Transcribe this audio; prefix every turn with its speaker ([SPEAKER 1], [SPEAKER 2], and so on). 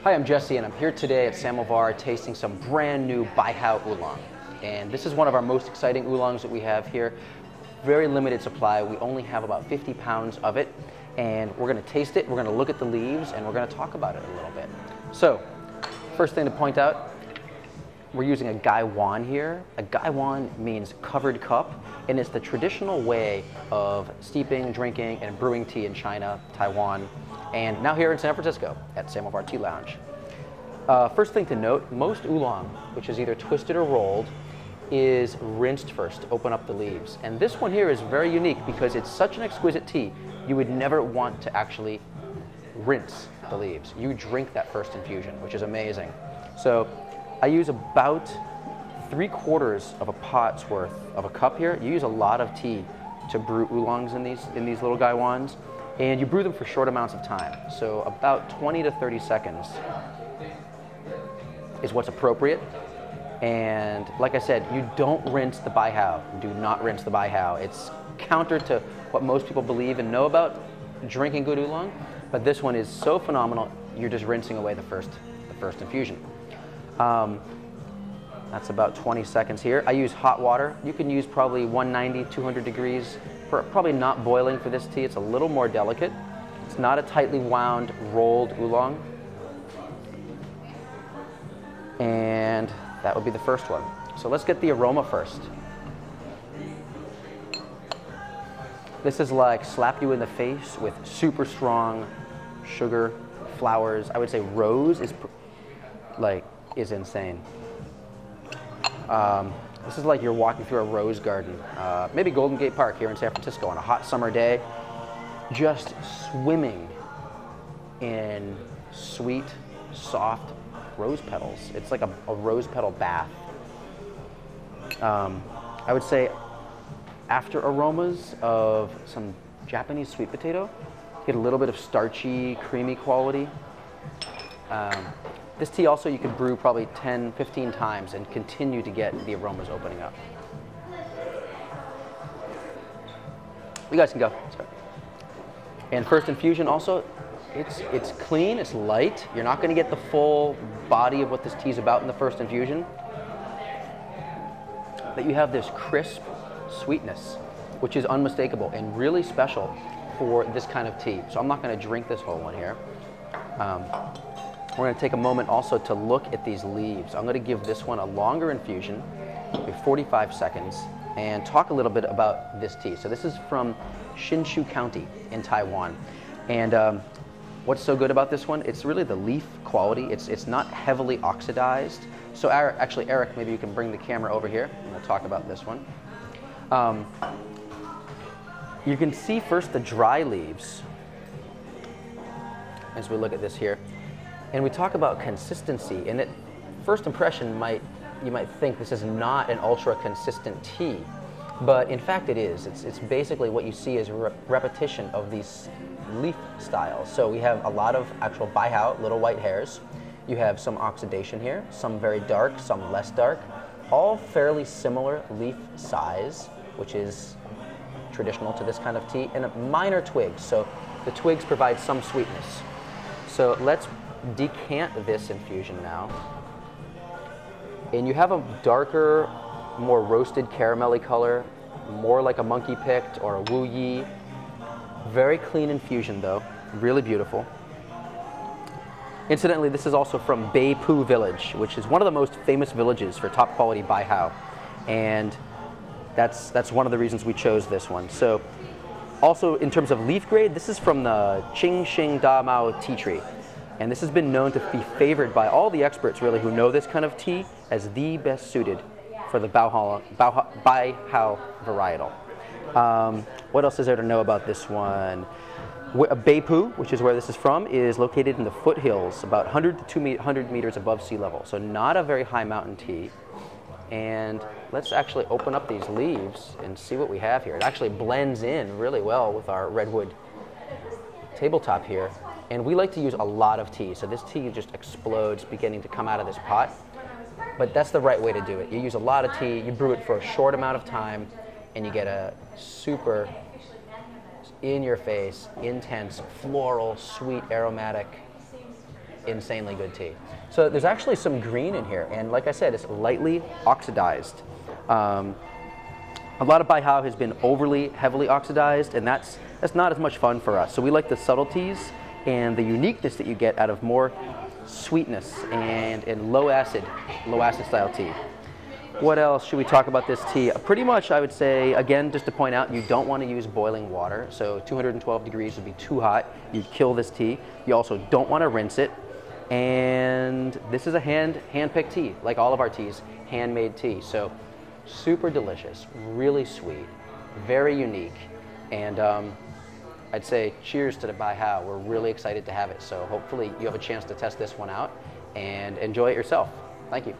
[SPEAKER 1] Hi, I'm Jesse, and I'm here today at Samovar tasting some brand new Bai Hao Oolong. And this is one of our most exciting oolongs that we have here. Very limited supply. We only have about 50 pounds of it. And we're going to taste it, we're going to look at the leaves, and we're going to talk about it a little bit. So, first thing to point out, we're using a guywan here. A guywan means covered cup, and it's the traditional way of steeping, drinking, and brewing tea in China, Taiwan, and now here in San Francisco at Samovar Tea Lounge. First thing to note, most oolong, which is either twisted or rolled, is rinsed first to open up the leaves. And this one here is very unique because it's such an exquisite tea, you would never want to actually rinse the leaves. You drink that first infusion, which is amazing. So I use about 3/4 of a pot's worth of a cup here. You use a lot of tea to brew oolongs in these little gaiwans, and you brew them for short amounts of time. So about 20 to 30 seconds is what's appropriate. And like I said, you don't rinse the Bai Hao. Do not rinse the Bai Hao. It's counter to what most people believe and know about drinking good oolong, but this one is so phenomenal, you're just rinsing away the first infusion. That's about 20 seconds here. I use hot water. You can use probably 190, 200 degrees. Probably not boiling for this tea. It's a little more delicate. It's not a tightly wound, rolled oolong. And that would be the first one. So let's get the aroma first. This is like slap you in the face with super strong sugar, flowers. I would say rose is insane. This is like you're walking through a rose garden. Maybe Golden Gate Park here in San Francisco on a hot summer day, just swimming in sweet, soft rose petals. It's like a rose petal bath. I would say after aromas of some Japanese sweet potato, get a little bit of starchy, creamy quality. This tea also you could brew probably 10, 15 times and continue to get the aromas opening up. You guys can go. Sorry. And first infusion also, it's clean, it's light. You're not going to get the full body of what this tea is about in the first infusion. But you have this crisp sweetness, which is unmistakable and really special for this kind of tea. So I'm not going to drink this whole one here. We're going to take a moment also to look at these leaves. I'm going to give this one a longer infusion, maybe 45 seconds, and talk a little bit about this tea. So this is from Hsinchu County in Taiwan. And what's so good about this one? It's really the leaf quality. It's not heavily oxidized. So actually, Eric, maybe you can bring the camera over here. I'm going to talk about this one. You can see first the dry leaves as we look at this here. And we talk about consistency, and at first impression you might think this is not an ultra consistent tea, but in fact it is. It's basically what you see is repetition of these leaf styles. So we have a lot of actual Bai Hao, little white hairs. You have some oxidation here, some very dark, some less dark, all fairly similar leaf size, which is traditional to this kind of tea, and minor twigs. So the twigs provide some sweetness. So let's decant this infusion now. And you have a darker, more roasted caramelly color, more like a monkey picked or a wu yi. Very clean infusion though, really beautiful. Incidentally, this is also from Bai Hao village, which is one of the most famous villages for top quality Bai Hao. And that's one of the reasons we chose this one. So also in terms of leaf grade, this is from the Qingxing Da Mao tea tree. And this has been known to be favored by all the experts really who know this kind of tea as the best suited for the Bai Hao varietal. What else is there to know about this one? Bai Hao, which is where this is from, is located in the foothills, about 100 to 200 meters above sea level. So not a very high mountain tea. And let's actually open up these leaves and see what we have here. It actually blends in really well with our redwood tabletop here. And we like to use a lot of tea, so this tea just explodes beginning to come out of this pot. But that's the right way to do it. You use a lot of tea, you brew it for a short amount of time, and you get a super in-your-face, intense, floral, sweet, aromatic insanely good tea. So there's actually some green in here, and like I said, it's lightly oxidized. A lot of Bai Hao has been overly heavily oxidized, and that's not as much fun for us. So we like the subtleties and the uniqueness that you get out of more sweetness and low acid style tea. What else should we talk about this tea? Pretty much I would say, again, just to point out, you don't want to use boiling water. So 212 degrees would be too hot. You'd kill this tea. You also don't want to rinse it. And this is a hand-picked tea, like all of our teas, handmade tea. So super delicious, really sweet, very unique. And I'd say cheers to the Bai Hao. We're really excited to have it. So hopefully you have a chance to test this one out and enjoy it yourself. Thank you.